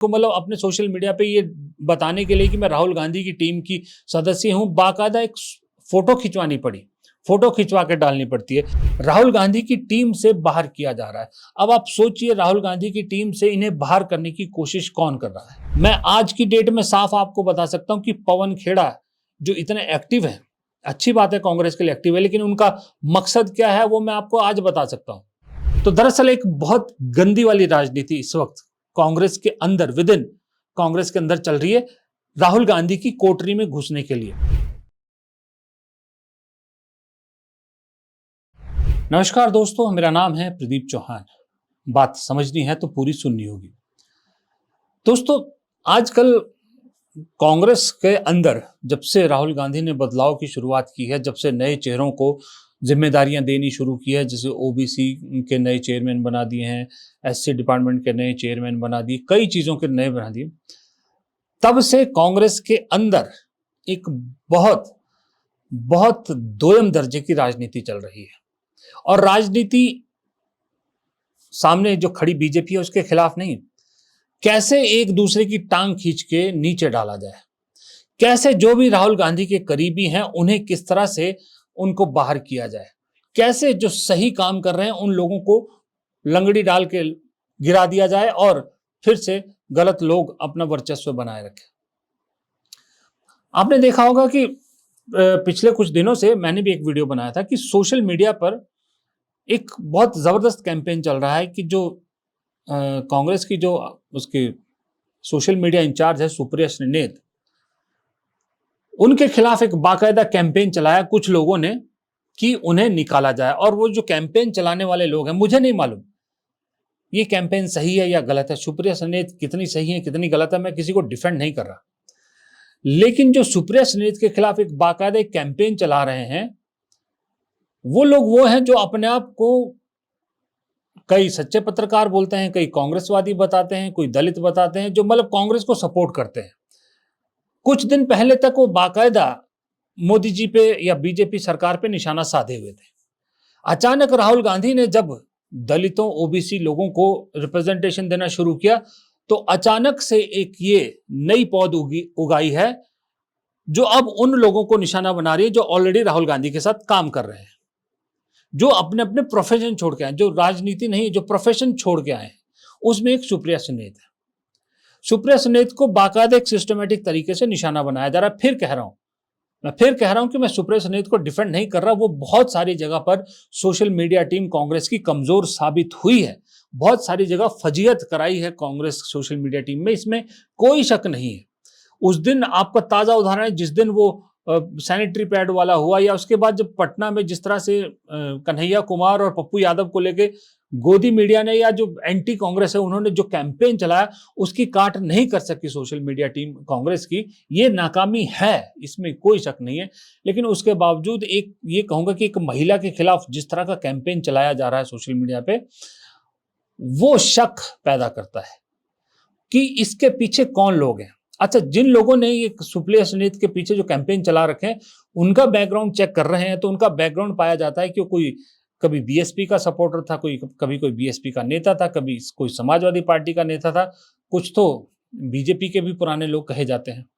को मतलब अपने सोशल मीडिया पे ये बताने के लिए कि मैं राहुल गांधी की टीम की सदस्य हूं, बाकायदा एक फोटो खिंचवानी पड़ी, फोटो खिंचवा के डालनी पड़ती है। राहुल गांधी की टीम से बाहर किया जा रहा है। अब आप सोचिए, राहुल गांधी की टीम से इन्हें बाहर करने की कोशिश कौन कर रहा है। मैं आज की डेट में साफ आपको बता सकता हूं कि पवन खेड़ा जो इतने एक्टिव है, अच्छी बात है कांग्रेस के लिए एक्टिव है, लेकिन उनका मकसद क्या है वो मैं आपको आज बता सकता हूं। तो दरअसल एक बहुत गंदी वाली राजनीति इस वक्त कांग्रेस के अंदर, विद इन कांग्रेस के अंदर चल रही है, राहुल गांधी की कोठरी में घुसने के लिए। नमस्कार दोस्तों, मेरा नाम है प्रदीप चौहान। बात समझनी है तो पूरी सुननी होगी। दोस्तों, आजकल कांग्रेस के अंदर जब से राहुल गांधी ने बदलाव की शुरुआत की है, जब से नए चेहरों को जिम्मेदारियां देनी शुरू की है, जैसे ओबीसी के नए चेयरमैन बना दिए हैं, एससी डिपार्टमेंट के नए चेयरमैन बना दिए, कई चीजों के नए बना दिए, तब से कांग्रेस के अंदर एक बहुत बहुत दोयम दर्जे की राजनीति चल रही है। और राजनीति सामने जो खड़ी बीजेपी है उसके खिलाफ नहीं, कैसे एक दूसरे की टांग खींच के नीचे डाला जाए, कैसे जो भी राहुल गांधी के करीबी हैं उन्हें किस तरह से उनको बाहर किया जाए, कैसे जो सही काम कर रहे हैं उन लोगों को लंगड़ी डाल के गिरा दिया जाए और फिर से गलत लोग अपना वर्चस्व बनाए रखें। आपने देखा होगा कि पिछले कुछ दिनों से मैंने भी एक वीडियो बनाया था कि सोशल मीडिया पर एक बहुत जबरदस्त कैंपेन चल रहा है कि जो कांग्रेस की जो उसके सोशल मीडिया इंचार्ज है सुप्रिया श्रीनेत, उनके खिलाफ एक बाकायदा कैंपेन चलाया कुछ लोगों ने कि उन्हें निकाला जाए। और वो जो कैंपेन चलाने वाले लोग हैं, मुझे नहीं मालूम ये कैंपेन सही है या गलत है, सुप्रिया श्रीनेत कितनी सही है कितनी गलत है, मैं किसी को डिफेंड नहीं कर रहा, लेकिन जो सुप्रिया श्रीनेत के खिलाफ एक बाकायदा एक कैंपेन चला रहे हैं वो लोग वो हैं जो अपने आप को कई सच्चे पत्रकार बोलते हैं, कई कांग्रेसवादी बताते हैं, कोई दलित बताते हैं, जो मतलब कांग्रेस को सपोर्ट करते हैं। कुछ दिन पहले तक वो बाकायदा मोदी जी पे या बीजेपी सरकार पे निशाना साधे हुए थे। अचानक राहुल गांधी ने जब दलितों, ओबीसी लोगों को रिप्रेजेंटेशन देना शुरू किया तो अचानक से एक ये नई पौध उगाई है जो अब उन लोगों को निशाना बना रही है जो ऑलरेडी राहुल गांधी के साथ काम कर रहे हैं, जो अपने अपने प्रोफेशन छोड़ के आए, जो राजनीति नहीं जो प्रोफेशन छोड़ के आए हैं। उसमें एक सुप्रिया श्रीनेत है। सुप्रिया श्रीनेत को बाकायदा एक सिस्टमेटिक तरीके से निशाना बनाया जा रहा है। फिर कह रहा हूं कि मैं सुप्रिया श्रीनेत को डिफेंड नहीं कर रहा। वो बहुत सारी जगह पर सोशल मीडिया टीम कांग्रेस की कमजोर साबित हुई है, बहुत सारी जगह फजीहत कराई है कांग्रेस सोशल मीडिया टीम में, इसमें कोई शक नहीं है। उस दिन आपका ताजा उदाहरण है जिस दिन वो सैनिटरी पैड वाला हुआ, या उसके बाद जब पटना में जिस तरह से कन्हैया कुमार और पप्पू यादव को लेके गोदी मीडिया ने या जो एंटी कांग्रेस है उन्होंने जो कैंपेन चलाया, उसकी काट नहीं कर सकी सोशल मीडिया टीम कांग्रेस की। ये नाकामी है, इसमें कोई शक नहीं है, लेकिन उसके बावजूद एक ये कहूंगा कि एक महिला के खिलाफ जिस तरह का कैंपेन चलाया जा रहा है सोशल मीडिया पे, वो शक पैदा करता है कि इसके पीछे कौन लोग हैं। अच्छा, जिन लोगों ने ये सुप्रिया श्रीनेत के पीछे जो कैंपेन चला रखे हैं उनका बैकग्राउंड चेक कर रहे हैं तो उनका बैकग्राउंड पाया जाता है कि कोई कभी बीएसपी का सपोर्टर था, कभी कोई बीएसपी का नेता था, कभी कोई समाजवादी पार्टी का नेता था, कुछ तो बीजेपी के भी पुराने लोग कहे जाते हैं।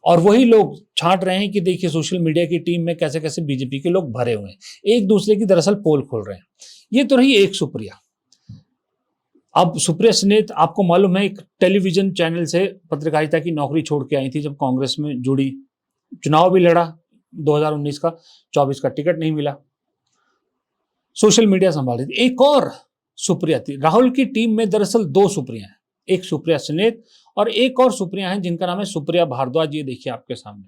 और वही लोग छांट रहे हैं कि देखिए सोशल मीडिया की टीम में कैसे कैसे बीजेपी के लोग भरे हुए हैं, एक दूसरे की दरअसल पोल खोल रहे हैं। ये तो रही एक सुप्रिया। अब सुप्रिया श्रीनेत आपको मालूम है एक टेलीविजन चैनल से पत्रकारिता की नौकरी छोड़ के आई थी, जब कांग्रेस में जुड़ी, चुनाव भी लड़ा 2019 का, 24 का टिकट नहीं मिला, सोशल मीडिया संभाल रही थी। एक और सुप्रिया थी। राहुल की टीम में दरअसल दो सुप्रिया हैं, एक सुप्रिया श्रीनेत और एक और सुप्रिया है जिनका नाम है सुप्रिया भारद्वाज। ये देखिए आपके सामने,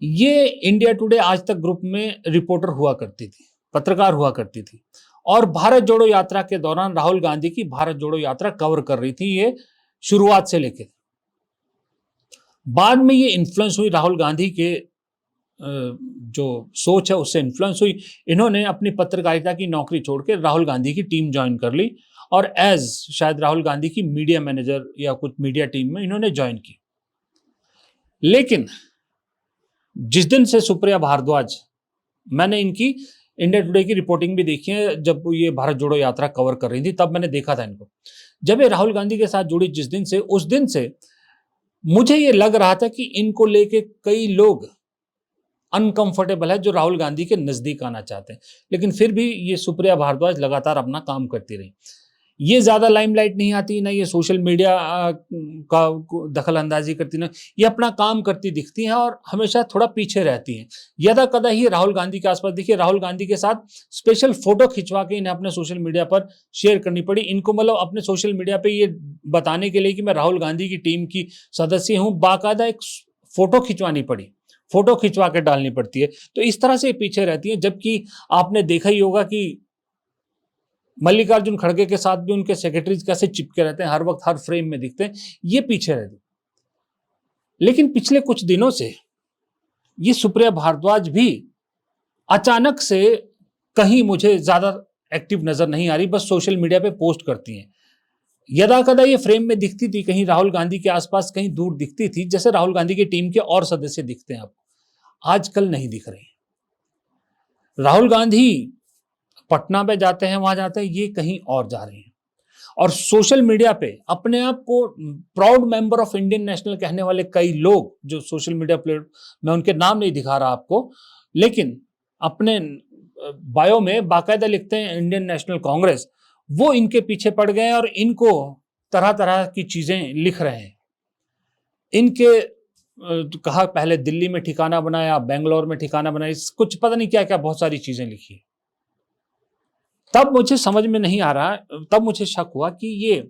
ये इंडिया टुडे आज तक ग्रुप में रिपोर्टर हुआ करती थी, पत्रकार हुआ करती थी, और भारत जोड़ो यात्रा के दौरान राहुल गांधी की भारत जोड़ो यात्रा कवर कर रही थी ये शुरुआत से लेकर। बाद में ये इन्फ्लुएंस हुई राहुल गांधी के जो सोच है उससे इन्फ्लुएंस हुई, इन्होंने अपनी पत्रकारिता की नौकरी छोड़ के राहुल गांधी की टीम ज्वाइन कर ली और एज शायद राहुल गांधी की मीडिया मैनेजर या कुछ मीडिया टीम में इन्होंने ज्वाइन की। लेकिन जिस दिन से सुप्रिया भारद्वाज, मैंने इनकी इंडिया टुडे की रिपोर्टिंग भी देखी है, जब ये भारत जोड़ो यात्रा कवर कर रही थी तब मैंने देखा था इनको। जब ये राहुल गांधी के साथ जुड़ी जिस दिन से, उस दिन से मुझे ये लग रहा था कि इनको लेके कई लोग अनकंफर्टेबल है जो राहुल गांधी के नजदीक आना चाहते हैं। लेकिन फिर भी ये सुप्रिया भारद्वाज लगातार अपना काम करती रही। ये ज्यादा लाइमलाइट नहीं आती, ना ये सोशल मीडिया का दखल अंदाजी करती, ना ये अपना काम करती दिखती हैं और हमेशा थोड़ा पीछे रहती हैं। यदा कदा ही राहुल गांधी के आसपास देखिए, राहुल गांधी के साथ स्पेशल फोटो खिंचवा के इन्हें अपने सोशल मीडिया पर शेयर करनी पड़ी। इनको मतलब अपने सोशल मीडिया पे ये बताने के लिए कि मैं राहुल गांधी की टीम की सदस्य हूं, बाकायदा एक फोटो खिंचवानी पड़ी, फोटो खिंचवा के डालनी पड़ती है। तो इस तरह से पीछे रहती है। जबकि आपने देखा ही होगा कि मल्लिकार्जुन खड़गे के साथ भी उनके सेक्रेटरीज कैसे चिपके रहते हैं, हर वक्त हर फ्रेम में दिखते हैं, ये पीछे रहते हैं। लेकिन पिछले कुछ दिनों से ये सुप्रिया भारद्वाज भी अचानक से कहीं मुझे ज्यादा एक्टिव नजर नहीं आ रही, बस सोशल मीडिया पे पोस्ट करती हैं। यदा कदा ये फ्रेम में दिखती थी, कहीं राहुल गांधी के आसपास, कहीं दूर दिखती थी, जैसे राहुल गांधी की टीम के और सदस्य दिखते हैं आपको, आजकल नहीं दिख रही। राहुल गांधी पटना में जाते हैं, वहां जाते हैं, ये कहीं और जा रहे हैं। और सोशल मीडिया पे अपने आप को proud member of Indian national कहने वाले कई लोग जो सोशल मीडिया प्लेट, मैं उनके नाम नहीं दिखा रहा आपको, लेकिन अपने बायो में बाकायदा लिखते हैं इंडियन नेशनल कांग्रेस, वो इनके पीछे पड़ गए और इनको तरह तरह की चीजें लिख रहे हैं। इनके कहा पहले दिल्ली में ठिकाना बनाया, बेंगलोर में ठिकाना बनाया, कुछ पता नहीं क्या क्या बहुत सारी चीजें लिखी। तब मुझे समझ में नहीं आ रहा, तब मुझे शक हुआ कि ये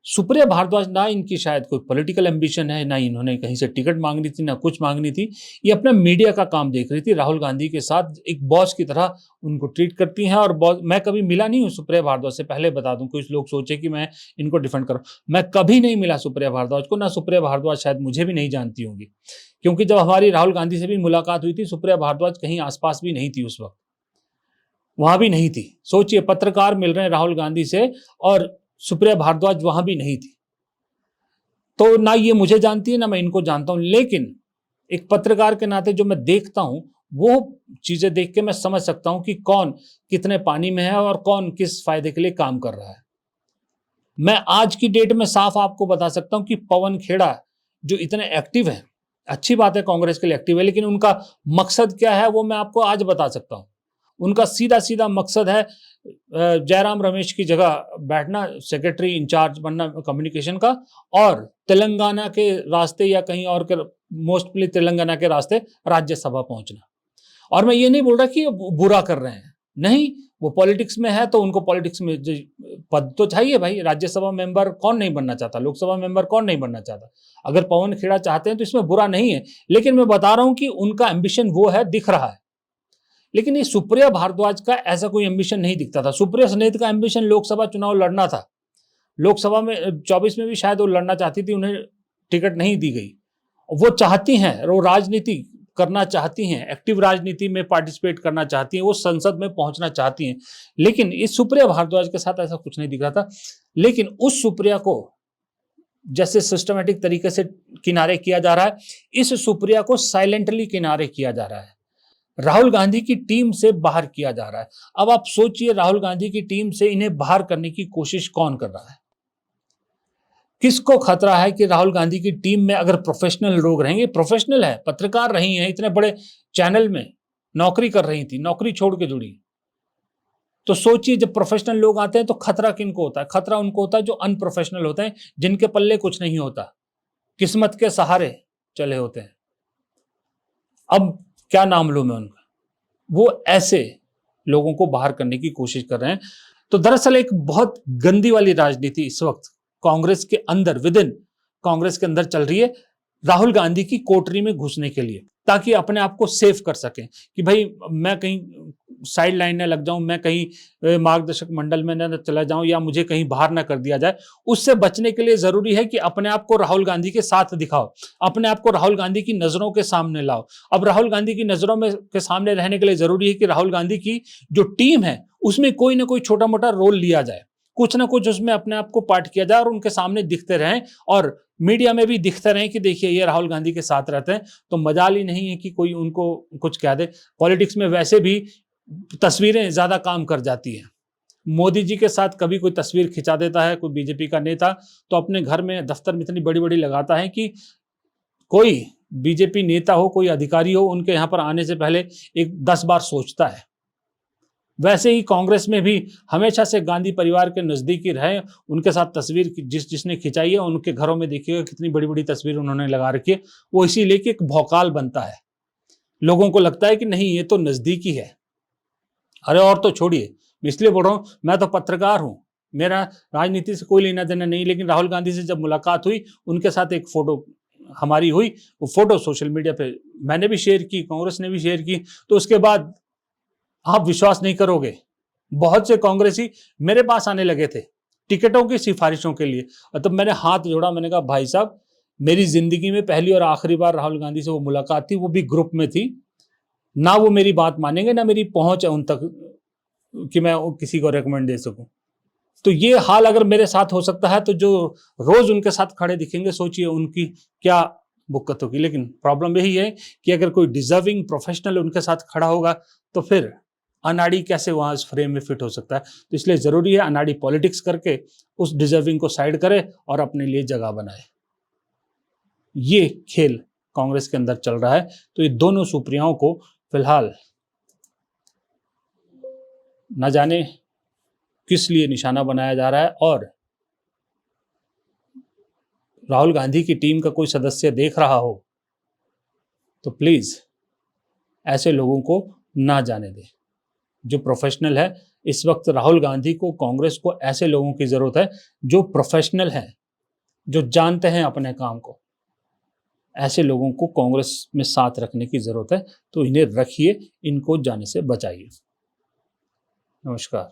सुप्रिया भारद्वाज, ना इनकी शायद कोई पॉलिटिकल एम्बिशन है, ना इन्होंने कहीं से टिकट मांगनी थी, ना कुछ मांगनी थी। ये अपना मीडिया का काम देख रही थी। राहुल गांधी के साथ एक बॉस की तरह उनको ट्रीट करती हैं। और बॉस, मैं कभी मिला नहीं हूँ सुप्रिया भारद्वाज से, पहले बता दूं, कुछ लोग सोचे कि मैं इनको डिफेंड करूं, मैं कभी नहीं मिला सुप्रिया भारद्वाज को, ना सुप्रिया भारद्वाज शायद मुझे भी नहीं जानती होंगी। क्योंकि जब हमारी राहुल गांधी से भी मुलाकात हुई थी, सुप्रिया भारद्वाज कहीं आसपास भी नहीं थी, उस वक्त वहां भी नहीं थी। सोचिए, पत्रकार मिल रहे हैं राहुल गांधी से और सुप्रिया भारद्वाज वहां भी नहीं थी। तो ना ये मुझे जानती है, ना मैं इनको जानता हूं। लेकिन एक पत्रकार के नाते जो मैं देखता हूं, वो चीजें देख के मैं समझ सकता हूं कि कौन कितने पानी में है और कौन किस फायदे के लिए काम कर रहा है। मैं आज की डेट में साफ आपको बता सकता हूं कि पवन खेड़ा जो इतने एक्टिव है, अच्छी बात है कांग्रेस के लिए एक्टिव है, लेकिन उनका मकसद क्या है वो मैं आपको आज बता सकता हूं। उनका सीधा सीधा मकसद है जयराम रमेश की जगह बैठना, सेक्रेटरी इंचार्ज बनना कम्युनिकेशन का, और तेलंगाना के रास्ते या कहीं और के, मोस्टली तेलंगाना के रास्ते राज्यसभा पहुंचना। और मैं ये नहीं बोल रहा कि बुरा कर रहे हैं, नहीं, वो पॉलिटिक्स में है तो उनको पॉलिटिक्स में पद तो चाहिए भाई। राज्यसभा मेंबर कौन नहीं बनना चाहता, लोकसभा मेंबर कौन नहीं बनना चाहता। अगर पवन खेड़ा चाहते हैं तो इसमें बुरा नहीं है, लेकिन मैं बता रहा हूं कि उनका एम्बिशन वो है, दिख रहा है। लेकिन ये सुप्रिया भारद्वाज का ऐसा कोई एम्बिशन नहीं दिखता था। सुप्रिया सनेत का एम्बिशन लोकसभा चुनाव लड़ना था। लोकसभा में 24 में भी शायद वो लड़ना चाहती थी, उन्हें टिकट नहीं दी गई। वो चाहती हैं, वो राजनीति करना चाहती हैं, एक्टिव राजनीति में पार्टिसिपेट करना चाहती हैं, वो संसद में पहुंचना चाहती हैं। लेकिन इस सुप्रिया भारद्वाज के साथ ऐसा कुछ नहीं दिख रहा था। लेकिन उस सुप्रिया को जैसे सिस्टमेटिक तरीके से किनारे किया जा रहा है, इस सुप्रिया को साइलेंटली किनारे किया जा रहा है, राहुल गांधी की टीम से बाहर किया जा रहा है। अब आप सोचिए, राहुल गांधी की टीम से इन्हें बाहर करने की कोशिश कौन कर रहा है? किसको खतरा है कि राहुल गांधी की टीम में अगर प्रोफेशनल लोग रहेंगे, प्रोफेशनल है, पत्रकार रही हैं, इतने बड़े चैनल में नौकरी कर रही थी, नौकरी छोड़ के जुड़ी, तो सोचिए जब प्रोफेशनल लोग आते हैं तो खतरा किनको होता है? खतरा उनको होता है जो अनप्रोफेशनल होते हैं, जिनके पल्ले कुछ नहीं होता, किस्मत के सहारे चले होते हैं। अब क्या नाम लूं मैं उनका, वो ऐसे लोगों को बाहर करने की कोशिश कर रहे हैं। तो दरअसल एक बहुत गंदी वाली राजनीति इस वक्त कांग्रेस के अंदर, विद इन कांग्रेस के अंदर चल रही है, राहुल गांधी की कोठरी में घुसने के लिए, ताकि अपने आप को सेफ कर सकें कि भाई मैं कहीं साइड लाइन न लग जाऊं, मैं कहीं मार्गदर्शक मंडल में न चला जाऊं, या मुझे कहीं बाहर न कर दिया जाए। उससे बचने के लिए जरूरी है कि अपने आप को राहुल गांधी के साथ दिखाओ, अपने आप को राहुल गांधी की नजरों के सामने लाओ। अब राहुल गांधी की नजरों में के सामने रहने के लिए जरूरी है कि राहुल गांधी की जो टीम है उसमें कोई ना कोई छोटा मोटा रोल लिया जाए, कुछ ना कुछ उसमें अपने आप को पार्ट किया जाए और उनके सामने दिखते रहें, और मीडिया में भी दिखते रहें कि देखिए ये राहुल गांधी के साथ रहते हैं। तो मजाल ही नहीं है कि कोई उनको कुछ कह दे। पॉलिटिक्स में वैसे भी तस्वीरें ज्यादा काम कर जाती हैं। मोदी जी के साथ कभी कोई तस्वीर खिंचा देता है कोई बीजेपी का नेता, तो अपने घर में दफ्तर में इतनी बड़ी बड़ी लगाता है कि कोई बीजेपी नेता हो, कोई अधिकारी हो, उनके यहाँ पर आने से पहले एक 10 बार सोचता है। वैसे ही कांग्रेस में भी हमेशा से गांधी परिवार के नजदीकी रहे, उनके साथ तस्वीर जिसने खिंचाई है, उनके घरों में देखिएगा कितनी बड़ी बड़ी तस्वीर उन्होंने लगा रखी है। वो इसीलिए कि एक भौकाल बनता है, लोगों को लगता है कि नहीं ये तो नजदीकी है। अरे और तो छोड़िए, मैं इसलिए बोल रहा हूँ, मैं तो पत्रकार हूँ, मेरा राजनीति से कोई लेना देना नहीं, लेकिन राहुल गांधी से जब मुलाकात हुई, उनके साथ एक फोटो हमारी हुई, वो फोटो सोशल मीडिया पे मैंने भी शेयर की, कांग्रेस ने भी शेयर की। तो उसके बाद आप विश्वास नहीं करोगे, बहुत से कांग्रेसी मेरे पास आने लगे थे टिकटों की सिफारिशों के लिए। और तब मैंने हाथ जोड़ा, मैंने कहा भाई साहब, मेरी जिंदगी में पहली और आखिरी बार राहुल गांधी से वो मुलाकात थी, वो भी ग्रुप में थी। ना वो मेरी बात मानेंगे, ना मेरी पहुंच है उन तक कि मैं किसी को रेकमेंड दे सकूं। तो ये हाल अगर मेरे साथ हो सकता है, तो जो रोज उनके साथ खड़े दिखेंगे, सोचिए उनकी क्या बुक्कत होगी। लेकिन प्रॉब्लम यही है कि अगर कोई डिजर्विंग प्रोफेशनल उनके साथ खड़ा होगा, तो फिर अनाड़ी कैसे वहां इस फ्रेम में फिट हो सकता है। तो इसलिए जरूरी है अनाड़ी पॉलिटिक्स करके उस डिजर्विंग को साइड करे और अपने लिए जगह बनाए। ये खेल कांग्रेस के अंदर चल रहा है। तो ये दोनों सुप्रियाओं को फिलहाल न जाने किस लिए निशाना बनाया जा रहा है, और राहुल गांधी की टीम का कोई सदस्य देख रहा हो तो प्लीज ऐसे लोगों को ना जाने दे। जो प्रोफेशनल है, इस वक्त राहुल गांधी को, कांग्रेस को ऐसे लोगों की जरूरत है जो प्रोफेशनल हैं, जो जानते हैं अपने काम को। ऐसे लोगों को कांग्रेस में साथ रखने की जरूरत है। तो इन्हें रखिए, इनको जाने से बचाइए। नमस्कार।